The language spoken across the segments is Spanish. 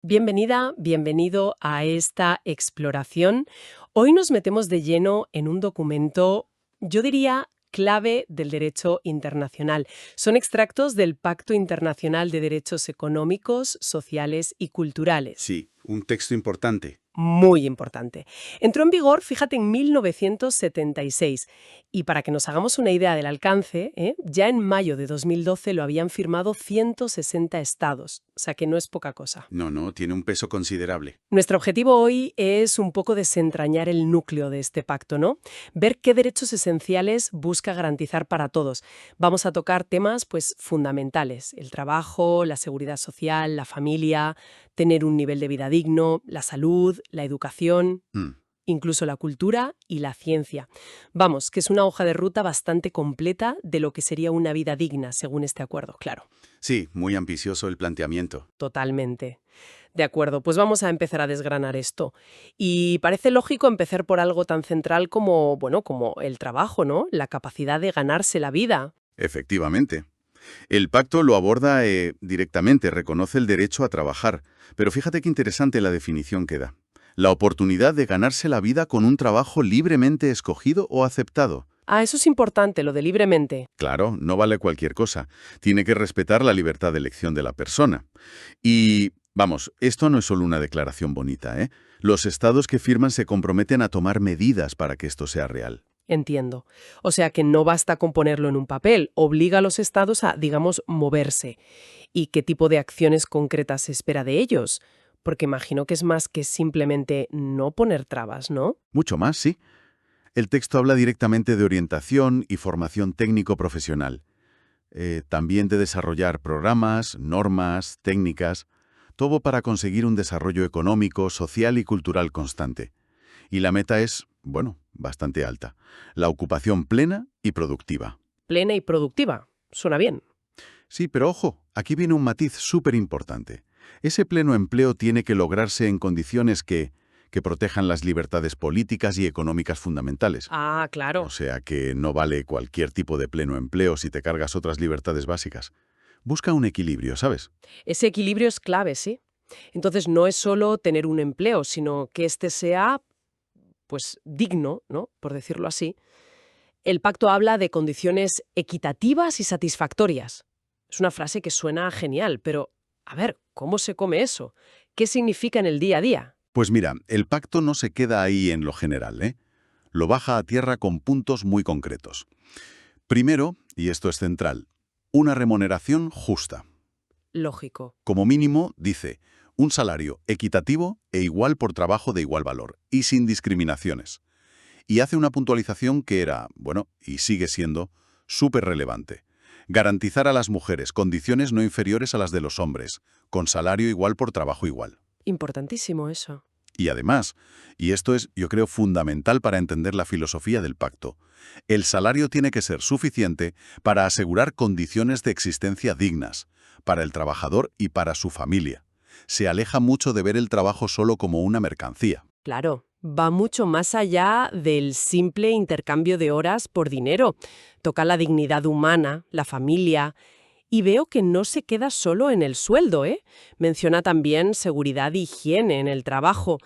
Bienvenida, bienvenido a esta exploración. Hoy nos metemos de lleno en un documento, yo diría, clave del derecho internacional. Son extractos del Pacto Internacional de Derechos Económicos, Sociales y Culturales. Sí, un texto importante. Muy importante. Entró en vigor, fíjate, en 1976 y para que nos hagamos una idea del alcance, ya en mayo de 2012 lo habían firmado 160 estados, o sea que no es poca cosa. No, tiene un peso considerable. Nuestro objetivo hoy es un poco desentrañar el núcleo de este pacto, ¿no? Ver qué derechos esenciales busca garantizar para todos. Vamos a tocar temas, pues, fundamentales: el trabajo, la seguridad social, la familia, tener un nivel de vida digno, la salud, la educación, Mm, incluso la cultura y la ciencia. Vamos, que es una hoja de ruta bastante completa de lo que sería una vida digna, según este acuerdo, claro. Sí, muy ambicioso el planteamiento. Totalmente. De acuerdo, pues vamos a empezar a desgranar esto. Y parece lógico empezar por algo tan central como, bueno, como el trabajo, ¿no? La capacidad de ganarse la vida. Efectivamente. El pacto lo aborda directamente, reconoce el derecho a trabajar. Pero fíjate qué interesante la definición que da. La oportunidad de ganarse la vida con un trabajo libremente escogido o aceptado. Ah, eso es importante, lo de libremente. Claro, no vale cualquier cosa. Tiene que respetar la libertad de elección de la persona. Y, vamos, esto no es solo una declaración bonita, ¿eh? Los estados que firman se comprometen a tomar medidas para que esto sea real. Entiendo. O sea que no basta con ponerlo en un papel, obliga a los estados a, digamos, moverse. ¿Y qué tipo de acciones concretas se espera de ellos? Porque imagino que es más que simplemente no poner trabas, ¿no? Mucho más, sí. El texto habla directamente de orientación y formación técnico-profesional. También de desarrollar programas, normas, técnicas, todo para conseguir un desarrollo económico, social y cultural constante. Y la meta es, bueno, bastante alta: la ocupación plena y productiva. Plena y productiva. Suena bien. Sí, pero ojo, aquí viene un matiz súper importante. Ese pleno empleo tiene que lograrse en condiciones que protejan las libertades políticas y económicas fundamentales. Ah, O claro. sea que no vale cualquier tipo de pleno empleo si te cargas otras libertades básicas. Busca un equilibrio, ¿sabes? Ese equilibrio es clave, sí. Entonces no es solo tener un empleo, sino que éste sea, pues, digno, ¿no? Por decirlo así. El pacto habla de condiciones equitativas y satisfactorias. Es una frase que suena genial, pero, a ver, ¿cómo se come eso? ¿Qué significa en el día a día? Pues mira, el pacto no se queda ahí en lo general, ¿eh? Lo baja a tierra con puntos muy concretos. Primero, y esto es central, una remuneración justa. Lógico. Como mínimo, dice, un salario equitativo e igual por trabajo de igual valor, y sin discriminaciones. Y hace una puntualización que era, bueno, y sigue siendo, súper relevante. Garantizar a las mujeres condiciones no inferiores a las de los hombres, con salario igual por trabajo igual. Importantísimo eso. Y además, y esto es, yo creo, fundamental para entender la filosofía del pacto, el salario tiene que ser suficiente para asegurar condiciones de existencia dignas, para el trabajador y para su familia. Se aleja mucho de ver el trabajo solo como una mercancía. Claro, va mucho más allá del simple intercambio de horas por dinero. Toca la dignidad humana, la familia. Y veo que no se queda solo en el sueldo, ¿eh? Menciona también seguridad e higiene en el trabajo,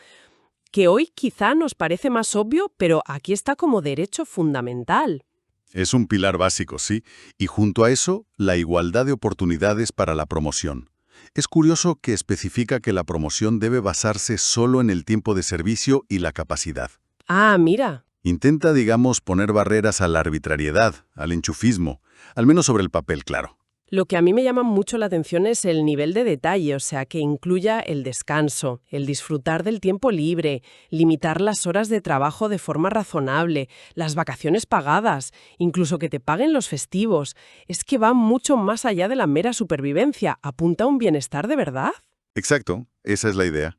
que hoy quizá nos parece más obvio, pero aquí está como derecho fundamental. Es un pilar básico, sí, y junto a eso, la igualdad de oportunidades para la promoción. Es curioso que especifica que la promoción debe basarse solo en el tiempo de servicio y la capacidad. Ah, mira. Intenta, digamos, poner barreras a la arbitrariedad, al enchufismo, al menos sobre el papel, claro. Lo que a mí me llama mucho la atención es el nivel de detalle, o sea, que incluya el descanso, el disfrutar del tiempo libre, limitar las horas de trabajo de forma razonable, las vacaciones pagadas, incluso que te paguen los festivos. Es que va mucho más allá de la mera supervivencia, apunta a un bienestar de verdad. Exacto, esa es la idea.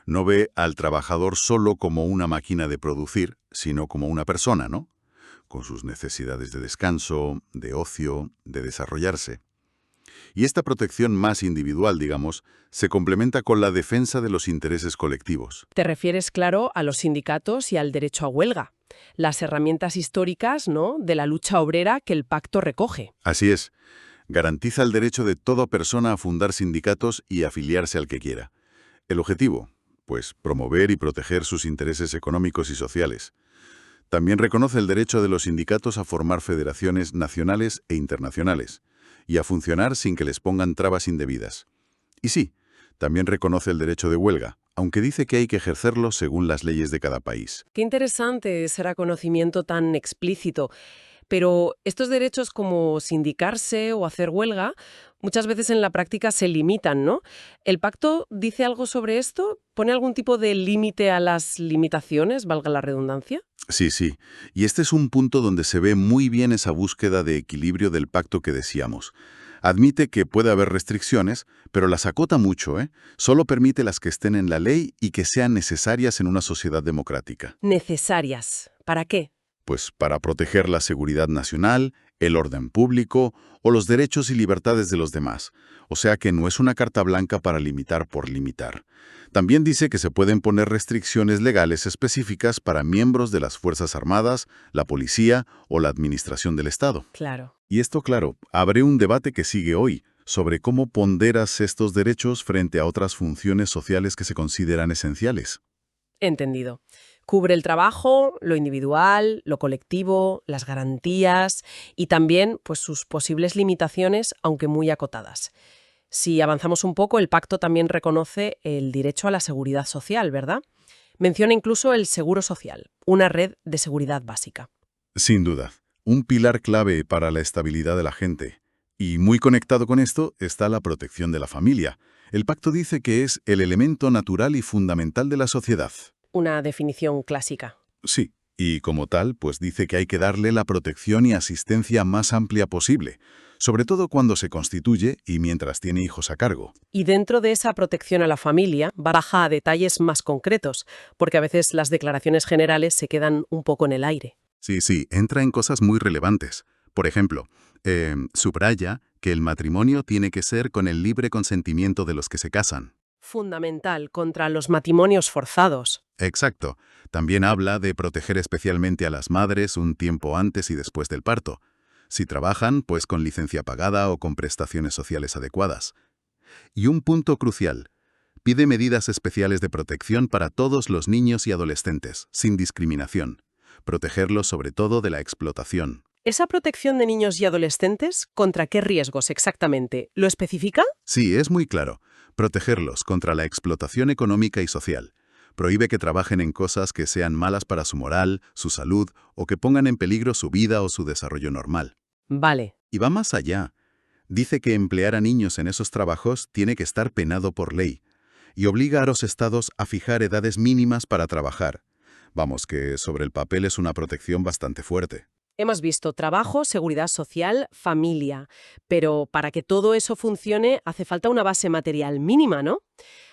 No ve al trabajador solo como una máquina de producir, sino como una persona, ¿no? Con sus necesidades de descanso, de ocio, de desarrollarse. Y esta protección más individual, digamos, se complementa con la defensa de los intereses colectivos. Te refieres, claro, a los sindicatos y al derecho a huelga, las herramientas históricas, ¿no?, de la lucha obrera que el pacto recoge. Así es, garantiza el derecho de toda persona a fundar sindicatos y afiliarse al que quiera. El objetivo, pues promover y proteger sus intereses económicos y sociales. También reconoce el derecho de los sindicatos a formar federaciones nacionales e internacionales y a funcionar sin que les pongan trabas indebidas. Y sí, también reconoce el derecho de huelga, aunque dice que hay que ejercerlo según las leyes de cada país. Qué interesante ese reconocimiento tan explícito. Pero estos derechos como sindicarse o hacer huelga muchas veces en la práctica se limitan, ¿no? ¿El pacto dice algo sobre esto? ¿Pone algún tipo de límite a las limitaciones, valga la redundancia? Sí, sí. Y este es un punto donde se ve muy bien esa búsqueda de equilibrio del pacto que decíamos. Admite que puede haber restricciones, pero las acota mucho, ¿eh? Solo permite las que estén en la ley y que sean necesarias en una sociedad democrática. Necesarias. ¿Para qué? Pues para proteger la seguridad nacional, el orden público o los derechos y libertades de los demás. O sea que no es una carta blanca para limitar por limitar. También dice que se pueden poner restricciones legales específicas para miembros de las Fuerzas Armadas, la policía o la administración del Estado. Claro. Y esto, claro, abre un debate que sigue hoy sobre cómo ponderas estos derechos frente a otras funciones sociales que se consideran esenciales. Entendido. Cubre el trabajo, lo individual, lo colectivo, las garantías y también pues, sus posibles limitaciones, aunque muy acotadas. Si avanzamos un poco, el pacto también reconoce el derecho a la seguridad social, ¿verdad? Menciona incluso el seguro social, una red de seguridad básica. Sin duda, un pilar clave para la estabilidad de la gente. Y muy conectado con esto está la protección de la familia. El pacto dice que es el elemento natural y fundamental de la sociedad. Una definición clásica. Sí, y como tal, pues dice que hay que darle la protección y asistencia más amplia posible, sobre todo cuando se constituye y mientras tiene hijos a cargo. Y dentro de esa protección a la familia, baja a detalles más concretos, porque a veces las declaraciones generales se quedan un poco en el aire. Sí, entra en cosas muy relevantes. Por ejemplo, subraya que el matrimonio tiene que ser con el libre consentimiento de los que se casan. Fundamental contra los matrimonios forzados. Exacto. También habla de proteger especialmente a las madres un tiempo antes y después del parto. Si trabajan, pues con licencia pagada o con prestaciones sociales adecuadas. Y un punto crucial. Pide medidas especiales de protección para todos los niños y adolescentes, sin discriminación. Protegerlos sobre todo de la explotación. ¿Esa protección de niños y adolescentes contra qué riesgos exactamente? ¿Lo especifica? Sí, es muy claro. Protegerlos contra la explotación económica y social. Prohíbe que trabajen en cosas que sean malas para su moral, su salud o que pongan en peligro su vida o su desarrollo normal. Vale. Y va más allá. Dice que emplear a niños en esos trabajos tiene que estar penado por ley y obliga a los estados a fijar edades mínimas para trabajar. Vamos, que sobre el papel es una protección bastante fuerte. Hemos visto trabajo, seguridad social, familia. Pero para que todo eso funcione hace falta una base material mínima, ¿no?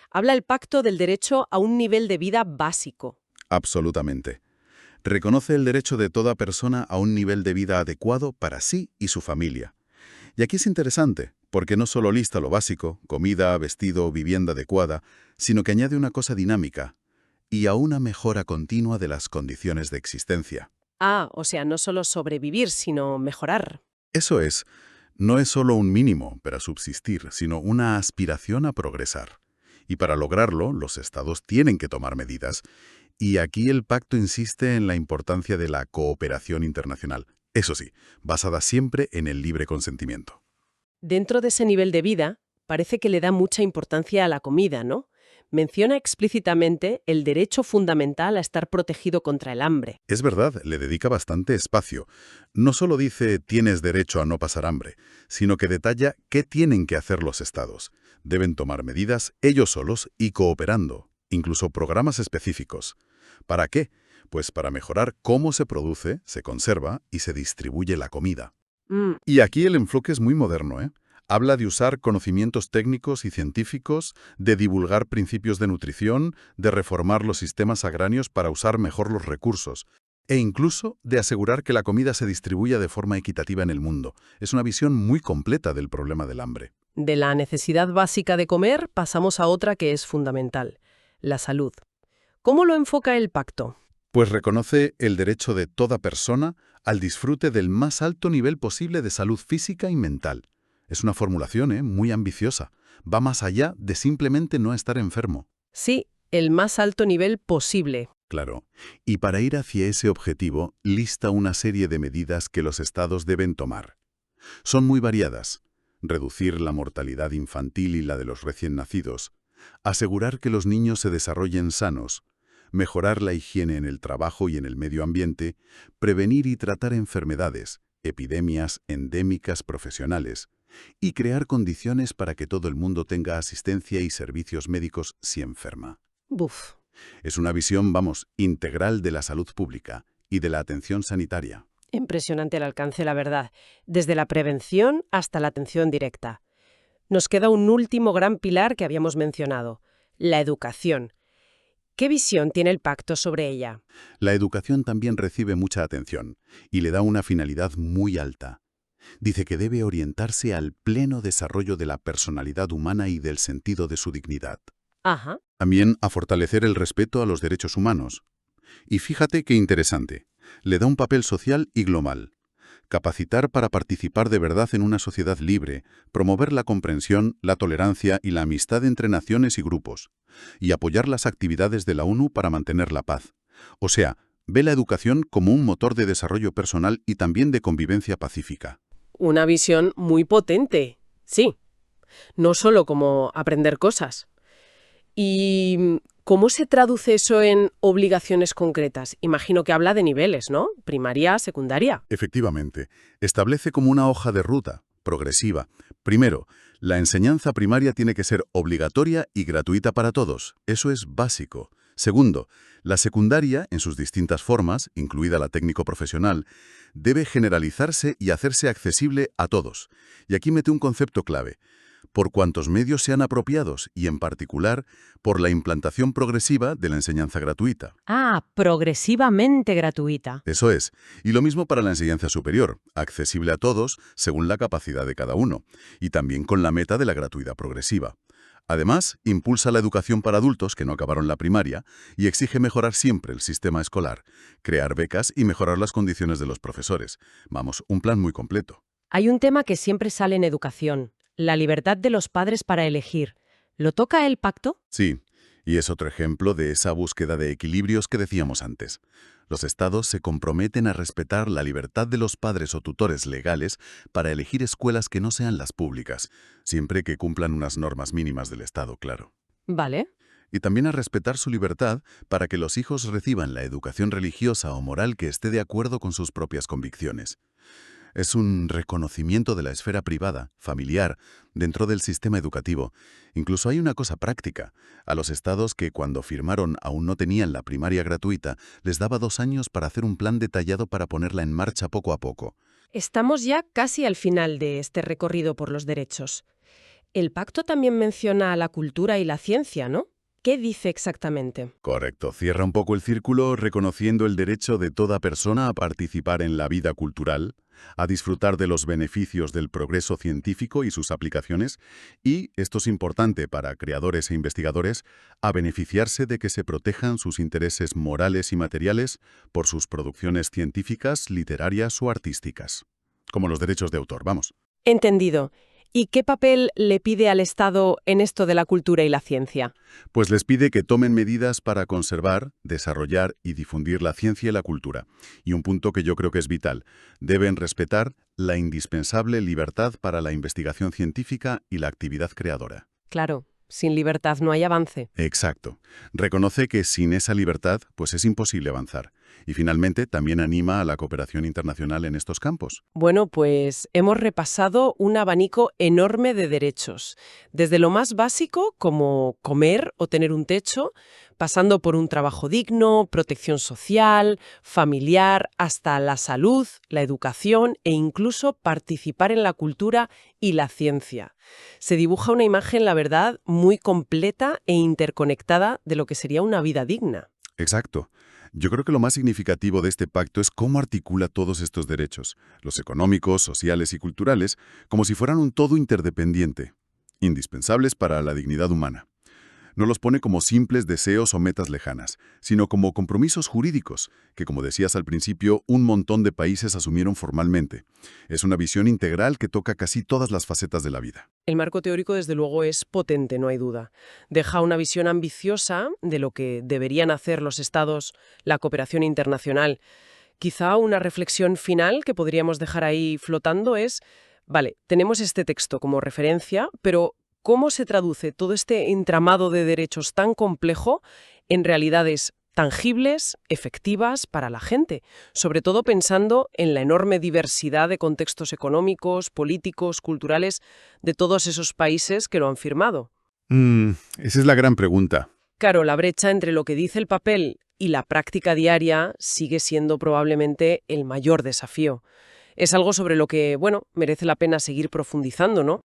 Habla el pacto del derecho a un nivel de vida básico. Absolutamente. Reconoce el derecho de toda persona a un nivel de vida adecuado para sí y su familia. Y aquí es interesante, porque no solo lista lo básico, comida, vestido, vivienda adecuada, sino que añade una cosa dinámica, y a una mejora continua de las condiciones de existencia. Ah, o sea, no solo sobrevivir, sino mejorar. Eso es, no es solo un mínimo para subsistir, sino una aspiración a progresar. Y para lograrlo, los estados tienen que tomar medidas. Y aquí el pacto insiste en la importancia de la cooperación internacional. Eso sí, basada siempre en el libre consentimiento. Dentro de ese nivel de vida, parece que le da mucha importancia a la comida, ¿no? Menciona explícitamente el derecho fundamental a estar protegido contra el hambre. Es verdad, le dedica bastante espacio. No solo dice tienes derecho a no pasar hambre, sino que detalla qué tienen que hacer los estados. Deben tomar medidas ellos solos y cooperando, incluso programas específicos. ¿Para qué? Pues para mejorar cómo se produce, se conserva y se distribuye la comida. Y aquí el enfoque es muy moderno, ¿eh? Habla de usar conocimientos técnicos y científicos, de divulgar principios de nutrición, de reformar los sistemas agrarios para usar mejor los recursos, e incluso de asegurar que la comida se distribuya de forma equitativa en el mundo. Es una visión muy completa del problema del hambre. De la necesidad básica de comer pasamos a otra que es fundamental, la salud. ¿Cómo lo enfoca el pacto? Pues reconoce el derecho de toda persona al disfrute del más alto nivel posible de salud física y mental. Es una formulación, muy ambiciosa. Va más allá de simplemente no estar enfermo. Sí, el más alto nivel posible. Claro. Y para ir hacia ese objetivo, lista una serie de medidas que los estados deben tomar. Son muy variadas. Reducir la mortalidad infantil y la de los recién nacidos. Asegurar que los niños se desarrollen sanos. Mejorar la higiene en el trabajo y en el medio ambiente. Prevenir y tratar enfermedades, epidemias endémicas profesionales. Y crear condiciones para que todo el mundo tenga asistencia y servicios médicos si enferma. Buf. Es una visión, vamos, integral de la salud pública y de la atención sanitaria. Impresionante el alcance, la verdad. Desde la prevención hasta la atención directa. Nos queda un último gran pilar que habíamos mencionado, la educación. ¿Qué visión tiene el pacto sobre ella? La educación también recibe mucha atención y le da una finalidad muy alta. Dice que debe orientarse al pleno desarrollo de la personalidad humana y del sentido de su dignidad. Ajá. También a fortalecer el respeto a los derechos humanos. Y fíjate qué interesante, le da un papel social y global. Capacitar para participar de verdad en una sociedad libre, promover la comprensión, la tolerancia y la amistad entre naciones y grupos, y apoyar las actividades de la ONU para mantener la paz. O sea, ve la educación como un motor de desarrollo personal y también de convivencia pacífica. Una visión muy potente. Sí. No solo como aprender cosas. ¿Y cómo se traduce eso en obligaciones concretas? Imagino que habla de niveles, ¿no? Primaria, secundaria. Efectivamente, establece como una hoja de ruta, progresiva. Primero, la enseñanza primaria tiene que ser obligatoria y gratuita para todos. Eso es básico. Segundo, la secundaria, en sus distintas formas, incluida la técnico-profesional, debe generalizarse y hacerse accesible a todos. Y aquí mete un concepto clave. Por cuantos medios sean apropiados y, en particular, por la implantación progresiva de la enseñanza gratuita. Ah, progresivamente gratuita. Eso es. Y lo mismo para la enseñanza superior, accesible a todos según la capacidad de cada uno, y también con la meta de la gratuidad progresiva. Además, impulsa la educación para adultos que no acabaron la primaria y exige mejorar siempre el sistema escolar, crear becas y mejorar las condiciones de los profesores. Vamos, un plan muy completo. Hay un tema que siempre sale en educación, la libertad de los padres para elegir. ¿Lo toca el pacto? Sí, y es otro ejemplo de esa búsqueda de equilibrios que decíamos antes. Los estados se comprometen a respetar la libertad de los padres o tutores legales para elegir escuelas que no sean las públicas, siempre que cumplan unas normas mínimas del Estado, claro. Vale. Y también a respetar su libertad para que los hijos reciban la educación religiosa o moral que esté de acuerdo con sus propias convicciones. Es un reconocimiento de la esfera privada, familiar, dentro del sistema educativo. Incluso hay una cosa práctica. A los estados que cuando firmaron aún no tenían la primaria gratuita, les daba 2 años para hacer un plan detallado para ponerla en marcha poco a poco. Estamos ya casi al final de este recorrido por los derechos. El pacto también menciona la cultura y la ciencia, ¿no? ¿Qué dice exactamente? Correcto. Cierra un poco el círculo reconociendo el derecho de toda persona a participar en la vida cultural, a disfrutar de los beneficios del progreso científico y sus aplicaciones y, esto es importante para creadores e investigadores, a beneficiarse de que se protejan sus intereses morales y materiales por sus producciones científicas, literarias o artísticas. Como los derechos de autor, vamos. Entendido. ¿Y qué papel le pide al Estado en esto de la cultura y la ciencia? Pues les pide que tomen medidas para conservar, desarrollar y difundir la ciencia y la cultura. Y un punto que yo creo que es vital, deben respetar la indispensable libertad para la investigación científica y la actividad creadora. Claro, sin libertad no hay avance. Exacto. Reconoce que sin esa libertad, pues es imposible avanzar. Y finalmente, también anima a la cooperación internacional en estos campos. Bueno, pues hemos repasado un abanico enorme de derechos, desde lo más básico, como comer o tener un techo, pasando por un trabajo digno, protección social, familiar, hasta la salud, la educación e incluso participar en la cultura y la ciencia. Se dibuja una imagen, la verdad, muy completa e interconectada de lo que sería una vida digna. Exacto. Yo creo que lo más significativo de este pacto es cómo articula todos estos derechos, los económicos, sociales y culturales, como si fueran un todo interdependiente, indispensables para la dignidad humana. No los pone como simples deseos o metas lejanas, sino como compromisos jurídicos, que, como decías al principio, un montón de países asumieron formalmente. Es una visión integral que toca casi todas las facetas de la vida. El marco teórico, desde luego, es potente, no hay duda. Deja una visión ambiciosa de lo que deberían hacer los Estados, la cooperación internacional. Quizá una reflexión final que podríamos dejar ahí flotando es, vale, tenemos este texto como referencia, pero ¿cómo se traduce todo este entramado de derechos tan complejo en realidades tangibles, efectivas para la gente? Sobre todo pensando en la enorme diversidad de contextos económicos, políticos, culturales de todos esos países que lo han firmado. Esa es la gran pregunta. Claro, la brecha entre lo que dice el papel y la práctica diaria sigue siendo probablemente el mayor desafío. Es algo sobre lo que, bueno, merece la pena seguir profundizando, ¿no?